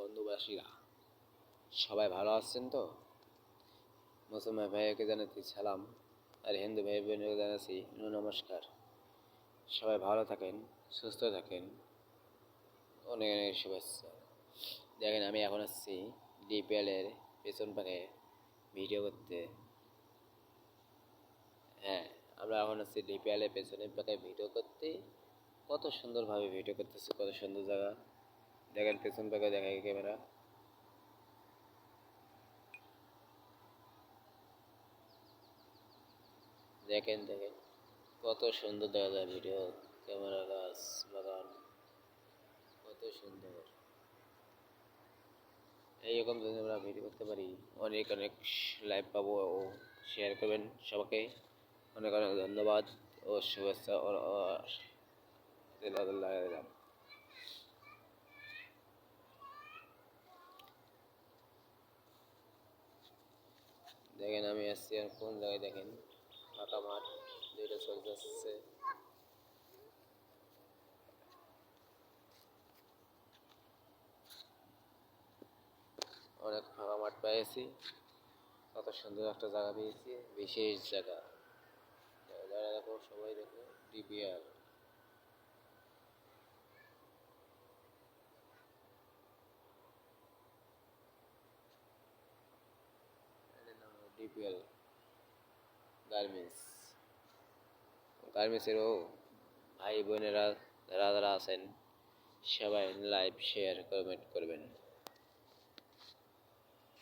বন্ধুবাসীরা সবাই ভালো আছেন তো? মুসলমান ভাইকে জানাচ্ছি সালাম, আর হিন্দু ভাই বোনকে জানাচ্ছি নমস্কার। সবাই ভালো থাকেন, সুস্থ থাকেন, অনেক অনেক শুভেচ্ছা। দেখেন, আমি এখন আসছি ডিপিএলের পেছন পাখে ভিডিও করতে। হ্যাঁ, আমরা এখন আসছি ডিপিএলের পেছনের পাখে ভিডিও করতে। কত সুন্দরভাবে ভিডিও করতেছি, কত সুন্দর জায়গা। দেখেন পেছন পাখে দেখায় ক্যামেরা। দেখেন দেখেন কত সুন্দর দেখা যায় ভিডিও, ক্যামেরা, গাছ বাগান, কত সুন্দর। এইরকম যদি আমরা ভিডিও করতে পারি, অনেক অনেক লাইভ পাবো ও শেয়ার করবেন সবাইকে। অনেক অনেক ধন্যবাদ ও শুভেচ্ছা দিলাম। দেখেন আমি আসছি আর কোন জায়গায়, দেখেন ফাঁকা মাঠ, দুইটা চলে যাচ্ছে। অনেক ফাঁকা মাঠ পেয়েছি, কত সুন্দর একটা জায়গা পেয়েছি, বিশেষ জায়গা। যারা দেখো, সবাই দেখো ডিপিআর। ডিপিএল গার্মেন্টস, গার্মেন্টসেরও ভাই বোনেরা যারা যারা আছেন সবাই লাইভ শেয়ার কমেন্ট করবেন।